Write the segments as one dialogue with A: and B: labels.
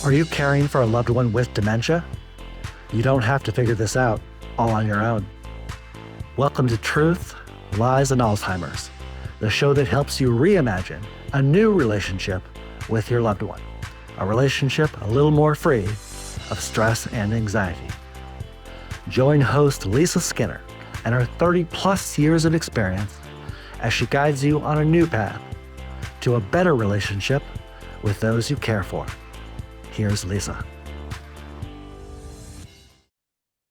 A: Are you caring for a loved one with dementia? You don't have to figure this out all on your own. Welcome to Truth, Lies, and Alzheimer's, the show that helps you reimagine a new relationship with your loved one, a relationship a little more free of stress and anxiety. Join host Lisa Skinner and her 30-plus years of experience as she guides you on a new path to a better relationship with those you care for. Here's Lisa.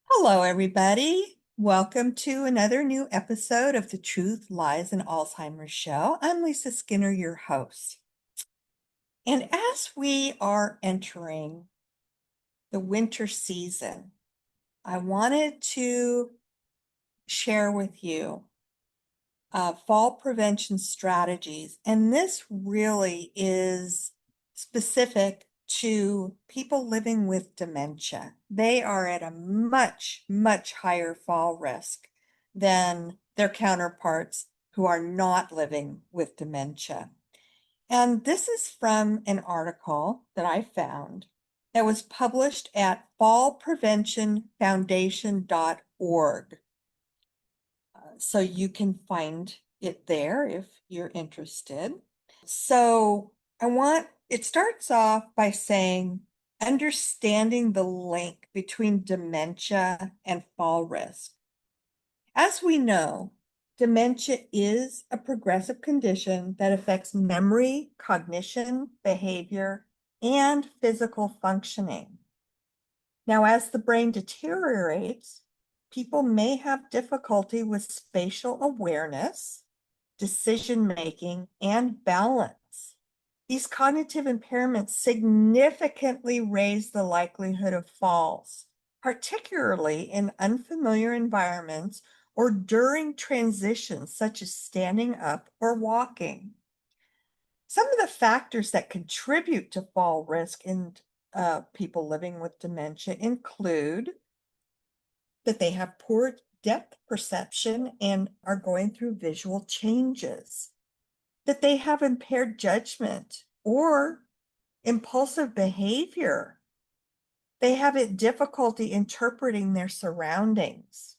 B: Hello, everybody. Welcome to another new episode of the Truth, Lies, and Alzheimer's Show. I'm Lisa Skinner, your host. And as we are entering the winter season, I wanted to share with you fall prevention strategies. And this really is specific to people living with dementia. They are at a much, much higher fall risk than their counterparts who are not living with dementia. And this is from an article that I found that was published at fallpreventionfoundation.org. So you can find it there if you're interested. So it starts off by saying, understanding the link between dementia and fall risk. As we know, dementia is a progressive condition that affects memory, cognition, behavior, and physical functioning. Now, as the brain deteriorates, people may have difficulty with spatial awareness, decision-making, and balance. These cognitive impairments significantly raise the likelihood of falls, particularly in unfamiliar environments or during transitions such as standing up or walking. Some of the factors that contribute to fall risk in people living with dementia include that they have poor depth perception and are going through visual changes, that they have impaired judgment or impulsive behavior. They have difficulty interpreting their surroundings.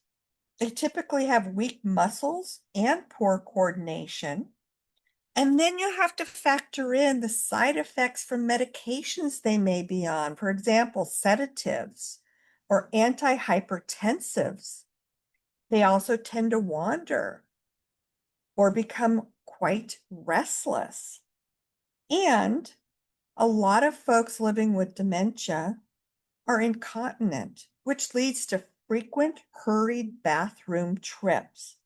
B: They typically have weak muscles and poor coordination. And then you have to factor in the side effects from medications they may be on, for example, sedatives or antihypertensives. They also tend to wander or become quite restless. And a lot of folks living with dementia are incontinent, which leads to frequent hurried bathroom trips.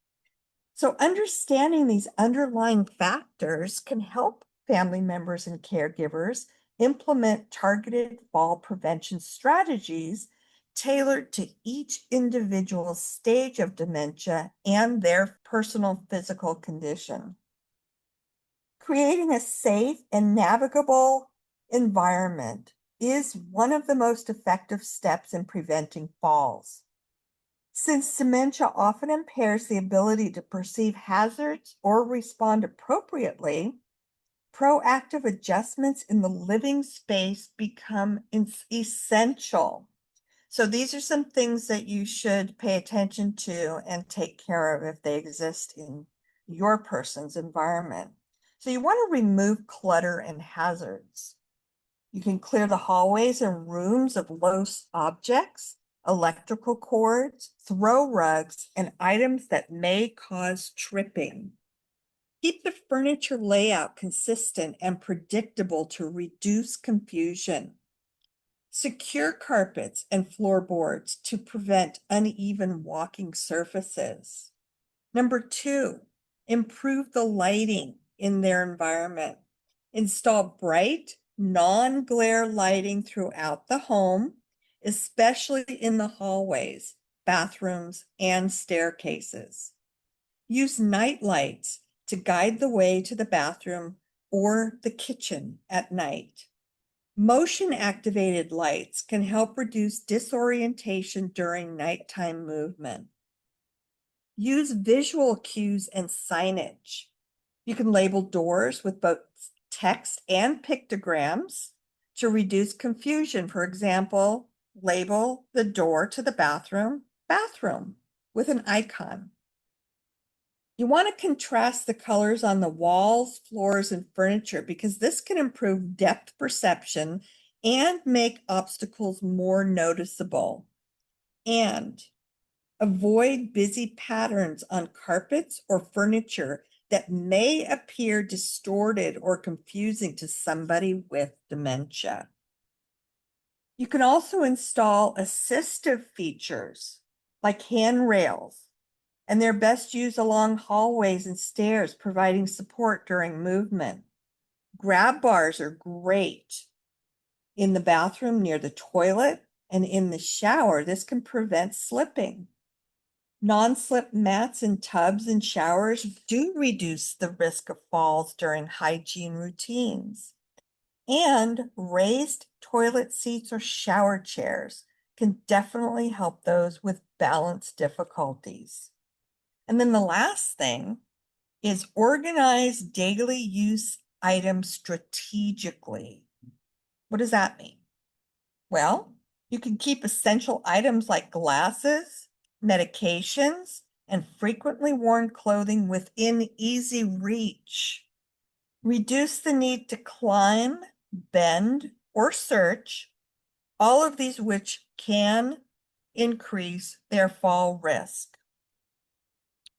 B: So understanding these underlying factors can help family members and caregivers implement targeted fall prevention strategies tailored to each individual stage of dementia and their personal physical condition. Creating a safe and navigable environment is one of the most effective steps in preventing falls. Since dementia often impairs the ability to perceive hazards or respond appropriately, proactive adjustments in the living space become essential. So these are some things that you should pay attention to and take care of if they exist in your person's environment. So you want to remove clutter and hazards. You can clear the hallways and rooms of loose objects, electrical cords, throw rugs, and items that may cause tripping. Keep the furniture layout consistent and predictable to reduce confusion. Secure carpets and floorboards to prevent uneven walking surfaces. Number 2, improve the lighting in their environment. Install bright, non-glare lighting throughout the home, especially in the hallways, bathrooms, and staircases. Use night lights to guide the way to the bathroom or the kitchen at night. Motion-activated lights can help reduce disorientation during nighttime movement. Use visual cues and signage. You can label doors with both text and pictograms, To reduce confusion, for example, label the door to the bathroom, bathroom, with an icon. You want to contrast the colors on the walls, floors, and furniture because this can improve depth perception and make obstacles more noticeable. And avoid busy patterns on carpets or furniture that may appear distorted or confusing to somebody with dementia. You can also install assistive features like handrails, and they're best used along hallways and stairs, providing support during movement. Grab bars are great in the bathroom near the toilet and in the shower. This can prevent slipping. Non-slip mats in tubs and showers do reduce the risk of falls during hygiene routines. And raised toilet seats or shower chairs can definitely help those with balance difficulties. And then the last thing is organize daily use items strategically. What does that mean? Well, you can keep essential items like glasses, medications, and frequently worn clothing within easy reach. Reduce the need to climb, bend, or search, all of these which can increase their fall risk.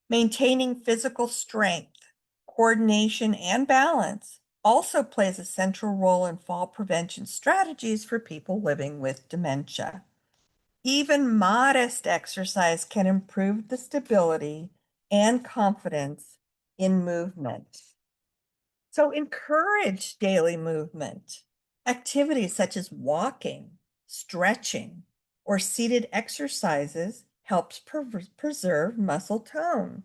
B: Maintaining physical strength, coordination, and balance also plays a central role in fall prevention strategies for people living with dementia. Even modest exercise can improve the stability and confidence in movement. So encourage daily movement. Activities such as walking, stretching, or seated exercises helps preserve muscle tone.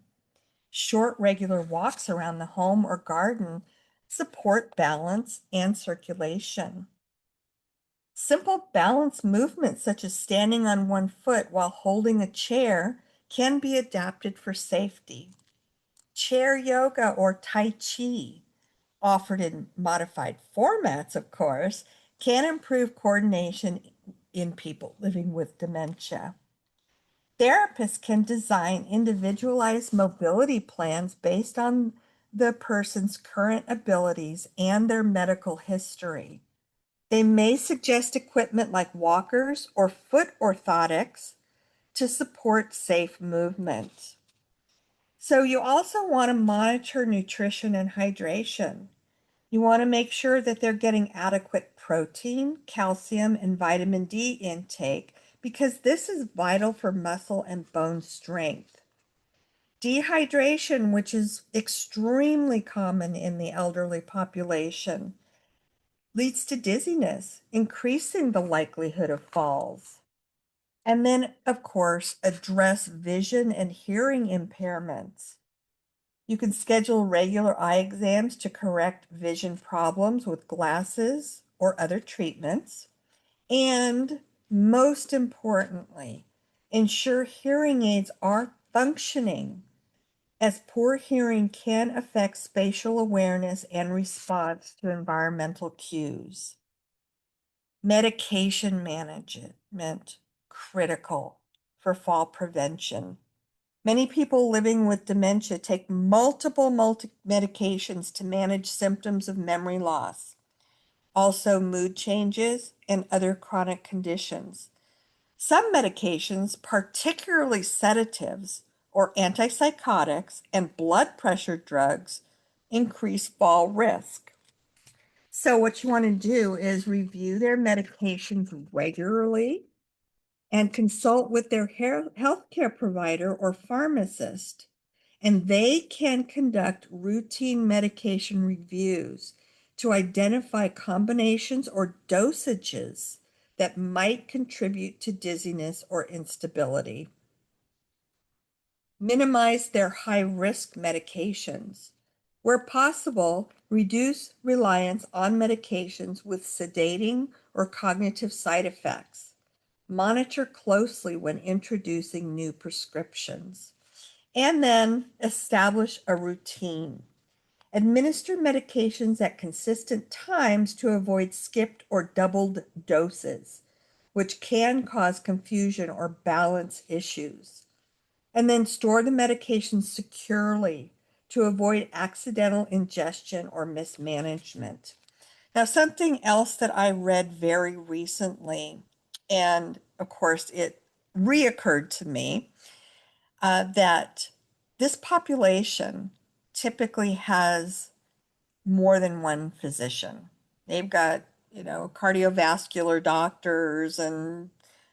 B: Short, regular walks around the home or garden support balance and circulation. Simple balance movements such as standing on one foot while holding a chair can be adapted for safety. Chair yoga or Tai Chi, offered in modified formats, of course, can improve coordination in people living with dementia. Therapists can design individualized mobility plans based on the person's current abilities and their medical history. They may suggest equipment like walkers or foot orthotics to support safe movement. So you also want to monitor nutrition and hydration. You want to make sure that they're getting adequate protein, calcium, and vitamin D intake because this is vital for muscle and bone strength. Dehydration, which is extremely common in the elderly population, leads to dizziness, increasing the likelihood of falls. And then, of course, address vision and hearing impairments. You can schedule regular eye exams to correct vision problems with glasses or other treatments. And most importantly, ensure hearing aids are functioning, as poor hearing can affect spatial awareness and response to environmental cues. Medication management, critical for fall prevention. Many people living with dementia take multiple medications to manage symptoms of memory loss, also mood changes and other chronic conditions. Some medications, particularly sedatives or antipsychotics and blood pressure drugs, increase fall risk. So what you want to do is review their medications regularly and consult with their healthcare provider or pharmacist, and they can conduct routine medication reviews to identify combinations or dosages that might contribute to dizziness or instability. Minimize their high-risk medications. Where possible, reduce reliance on medications with sedating or cognitive side effects. Monitor closely when introducing new prescriptions. And then establish a routine. Administer medications at consistent times to avoid skipped or doubled doses, which can cause confusion or balance issues. And then store the medication securely to avoid accidental ingestion or mismanagement. Now, something else that I read very recently, and of course it reoccurred to me, that this population typically has more than one physician. They've got, cardiovascular doctors and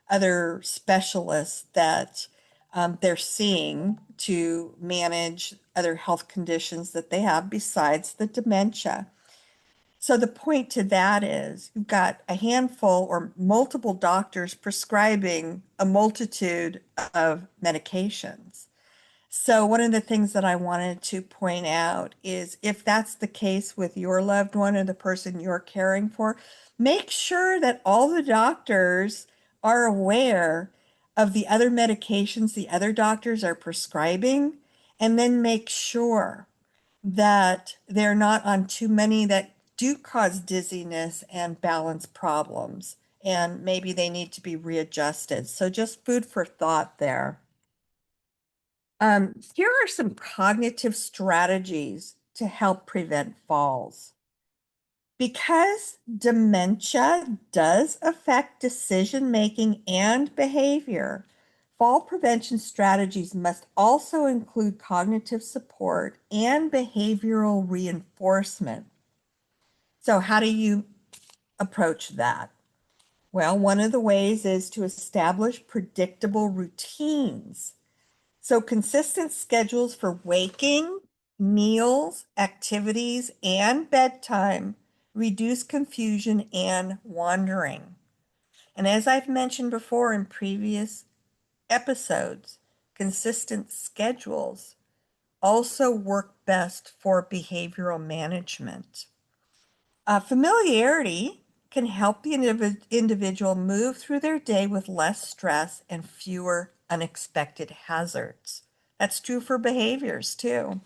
B: other specialists that they're seeing to manage other health conditions that they have besides the dementia. So the point to that is you've got a handful or multiple doctors prescribing a multitude of medications. So one of the things that I wanted to point out is if that's the case with your loved one or the person you're caring for, make sure that all the doctors are aware of the other medications the other doctors are prescribing, and then make sure that they're not on too many that do cause dizziness and balance problems, and maybe they need to be readjusted. So just food for thought there. Here are some cognitive strategies to help prevent falls. Because dementia does affect decision making and behavior, fall prevention strategies must also include cognitive support and behavioral reinforcement. So, how do you approach that? Well, one of the ways is to establish predictable routines. So consistent schedules for waking, meals, activities, and bedtime reduce confusion and wandering. And as I've mentioned before in previous episodes, consistent schedules also work best for behavioral management. Familiarity can help the individual move through their day with less stress and fewer unexpected hazards. That's true for behaviors too.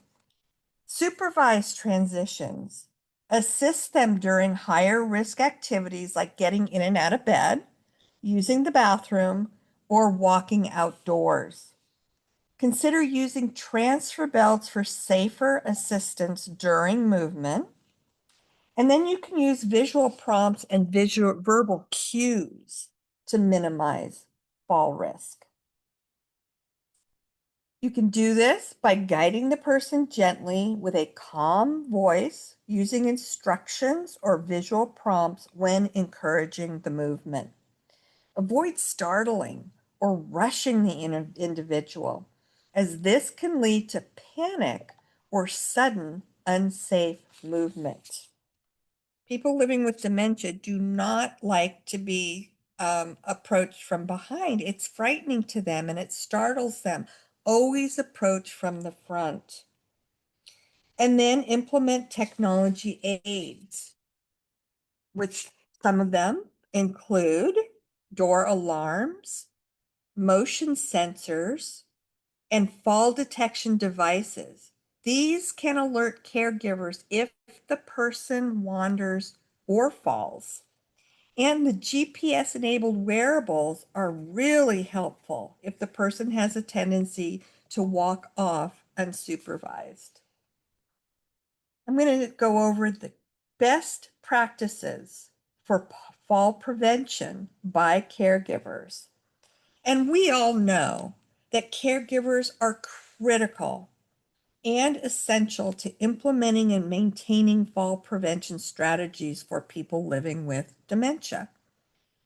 B: Supervise transitions. Assist them during higher risk activities like getting in and out of bed, using the bathroom, or walking outdoors. Consider using transfer belts for safer assistance during movement. And then you can use visual prompts and verbal cues to minimize fall risk. You can do this by guiding the person gently with a calm voice, using instructions or visual prompts when encouraging the movement. Avoid startling or rushing the individual, as this can lead to panic or sudden unsafe movement. People living with dementia do not like to be approached from behind. It's frightening to them and it startles them. Always approach from the front. And then implement technology aids, which some of them include door alarms, motion sensors, and fall detection devices. These can alert caregivers if the person wanders or falls. And the GPS-enabled wearables are really helpful if the person has a tendency to walk off unsupervised. I'm going to go over the best practices for fall prevention by caregivers. And we all know that caregivers are critical and essential to implementing and maintaining fall prevention strategies for people living with dementia.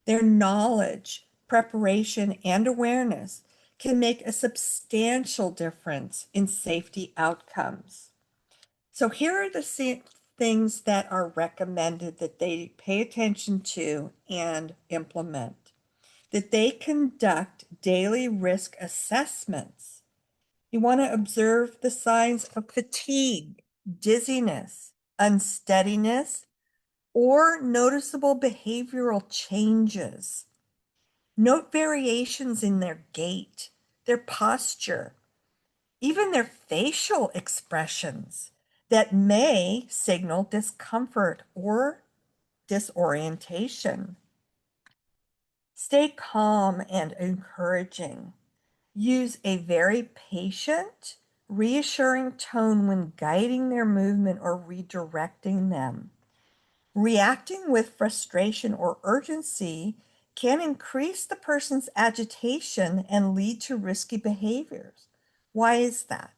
B: Their knowledge, preparation, and awareness can make a substantial difference in safety outcomes. So here are the things that are recommended that they pay attention to and implement. That they conduct daily risk assessments. You want to observe the signs of fatigue, dizziness, unsteadiness, or noticeable behavioral changes. Note variations in their gait, their posture, even their facial expressions. that may signal discomfort or disorientation. Stay calm and encouraging. Use a very patient, reassuring tone when guiding their movement or redirecting them. Reacting with frustration or urgency can increase the person's agitation and lead to risky behaviors. Why is that?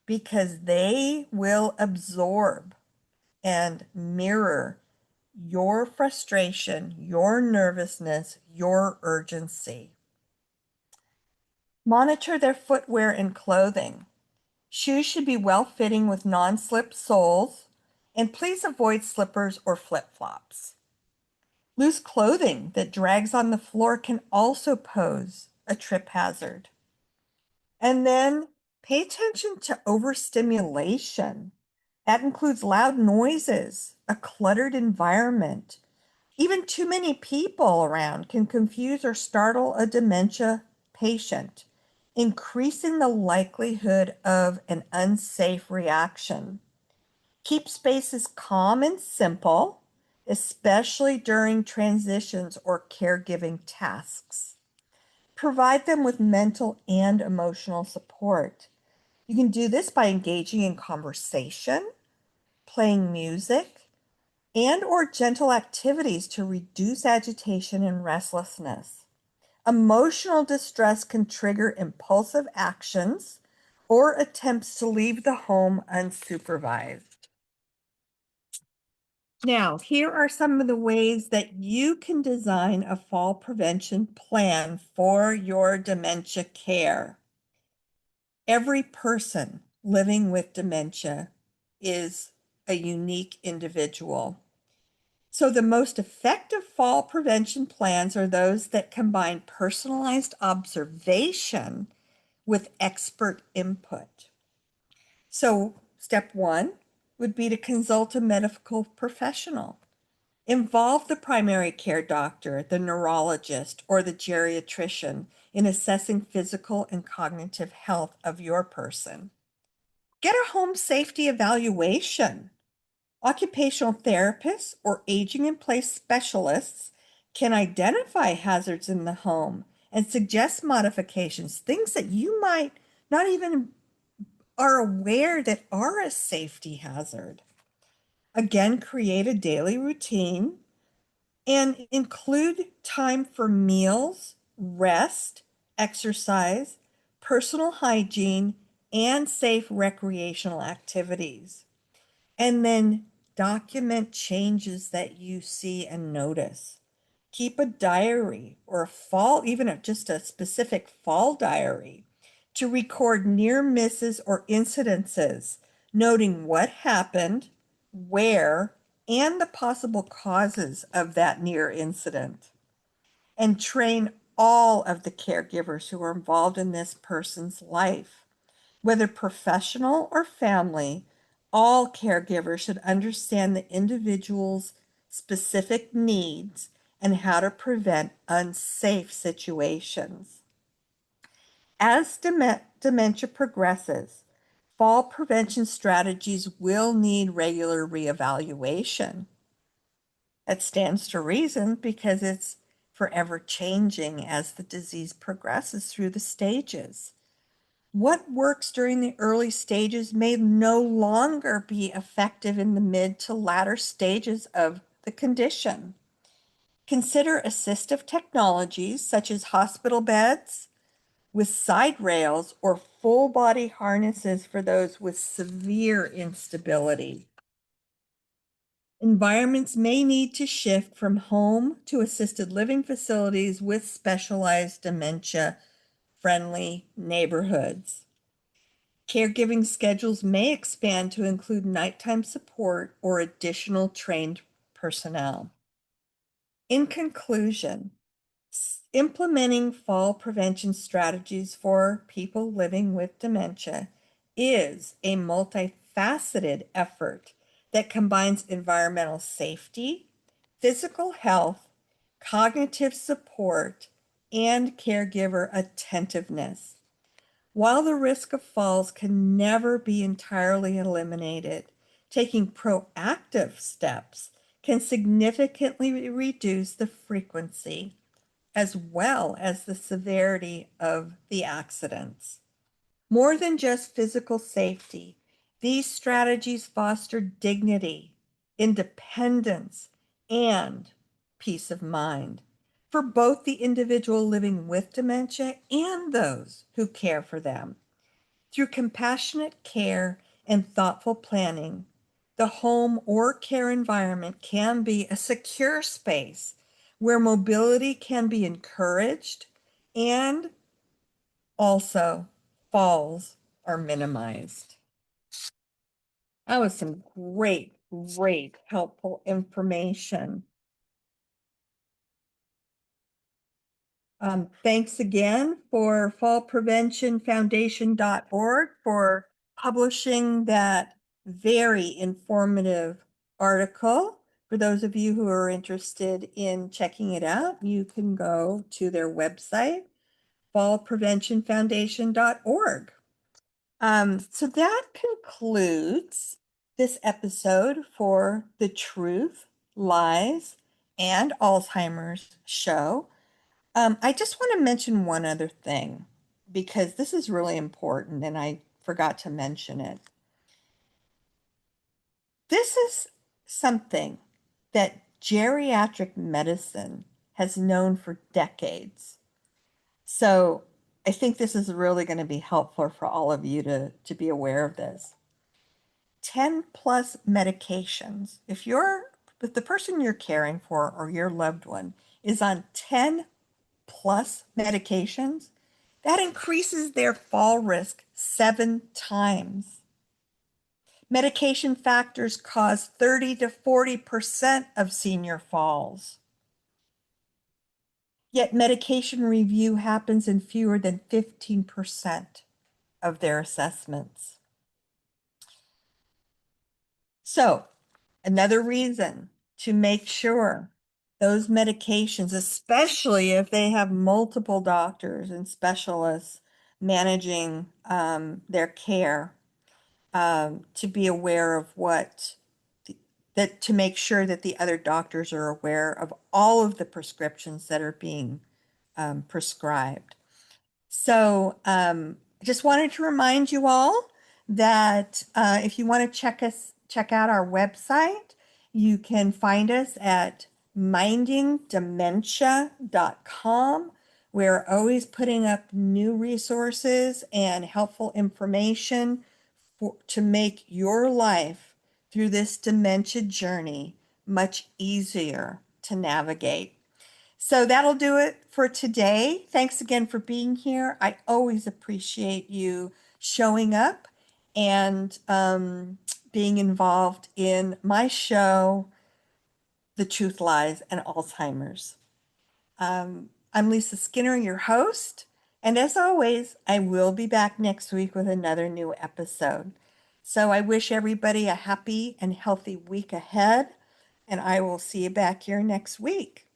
B: Because they will absorb and mirror your frustration, your nervousness, your urgency. Monitor their footwear and clothing. Shoes should be well-fitting with non-slip soles, and please avoid slippers or flip-flops. Loose clothing that drags on the floor can also pose a trip hazard. And then pay attention to overstimulation. That includes loud noises, a cluttered environment. Even too many people around can confuse or startle a dementia patient, increasing the likelihood of an unsafe reaction. Keep spaces calm and simple, especially during transitions or caregiving tasks. Provide them with mental and emotional support. You can do this by engaging in conversation, playing music, and or gentle activities to reduce agitation and restlessness. Emotional distress can trigger impulsive actions or attempts to leave the home unsupervised. Now, here are some of the ways that you can design a fall prevention plan for your dementia care. Every person living with dementia is a unique individual. So the most effective fall prevention plans are those that combine personalized observation with expert input. So step one would be to consult a medical professional. Involve the primary care doctor, the neurologist, or the geriatrician in assessing physical and cognitive health of your person. Get a home safety evaluation. Occupational therapists or aging in place specialists can identify hazards in the home and suggest modifications, things that you might not even are aware that are a safety hazard. Again, create a daily routine and include time for meals, rest, exercise, personal hygiene, and safe recreational activities. And then document changes that you see and notice. Keep a diary or even just a specific fall diary to record near misses or incidences, noting what happened, where, and the possible causes of that near incident. And train all of the caregivers who are involved in this person's life. Whether professional or family, all caregivers should understand the individual's specific needs and how to prevent unsafe situations. As dementia progresses, fall prevention strategies will need regular reevaluation. That stands to reason because it's forever changing as the disease progresses through the stages. What works during the early stages may no longer be effective in the mid to latter stages of the condition. Consider assistive technologies such as hospital beds with side rails or full body harnesses for those with severe instability. Environments may need to shift from home to assisted living facilities with specialized dementia-friendly neighborhoods. Caregiving schedules may expand to include nighttime support or additional trained personnel. In conclusion, implementing fall prevention strategies for people living with dementia is a multifaceted effort that combines environmental safety, physical health, cognitive support, and caregiver attentiveness. While the risk of falls can never be entirely eliminated, taking proactive steps can significantly reduce the frequency as well as the severity of the accidents. More than just physical safety, these strategies foster dignity, independence, and peace of mind for both the individual living with dementia and those who care for them. Through compassionate care and thoughtful planning, the home or care environment can be a secure space where mobility can be encouraged and also falls are minimized. That was some great, great helpful information. Thanks again for fallpreventionfoundation.org for publishing that very informative article. For those of you who are interested in checking it out, you can go to their website, fallpreventionfoundation.org. So that concludes this episode for the Truth, Lies, and Alzheimer's show. I just want to mention one other thing because this is really important and I forgot to mention it. This is something that geriatric medicine has known for decades. So I think this is really going to be helpful for all of you to be aware of this. 10 plus medications. If the person you're caring for or your loved one is on 10 plus medications, that increases their fall risk 7 times. Medication factors cause 30 to 40% of senior falls. Yet medication review happens in fewer than 15% of their assessments. So, another reason to make sure those medications, especially if they have multiple doctors and specialists managing their care, to be aware of to make sure that the other doctors are aware of all of the prescriptions that are being prescribed. So I just wanted to remind you all that if you want to check out our website, you can find us at mindingdementia.com. We're always putting up new resources and helpful information to make your life through this dementia journey much easier to navigate. So that'll do it for today. Thanks again for being here. I always appreciate you showing up and being involved in my show, The Truth, Lies, and Alzheimer's. I'm Lisa Skinner, your host. And as always, I will be back next week with another new episode. So I wish everybody a happy and healthy week ahead, and I will see you back here next week.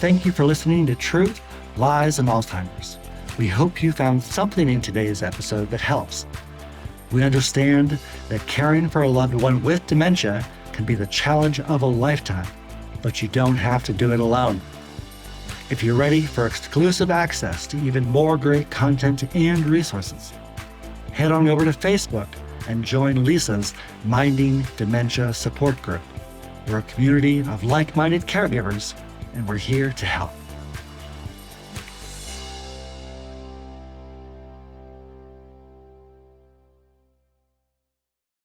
A: Thank you for listening to Truth, Lies, and Alzheimer's. We hope you found something in today's episode that helps. We understand that caring for a loved one with dementia can be the challenge of a lifetime, but you don't have to do it alone. If you're ready for exclusive access to even more great content and resources, head on over to Facebook and join Lisa's Minding Dementia support group. We're a community of like-minded caregivers, and we're here to help.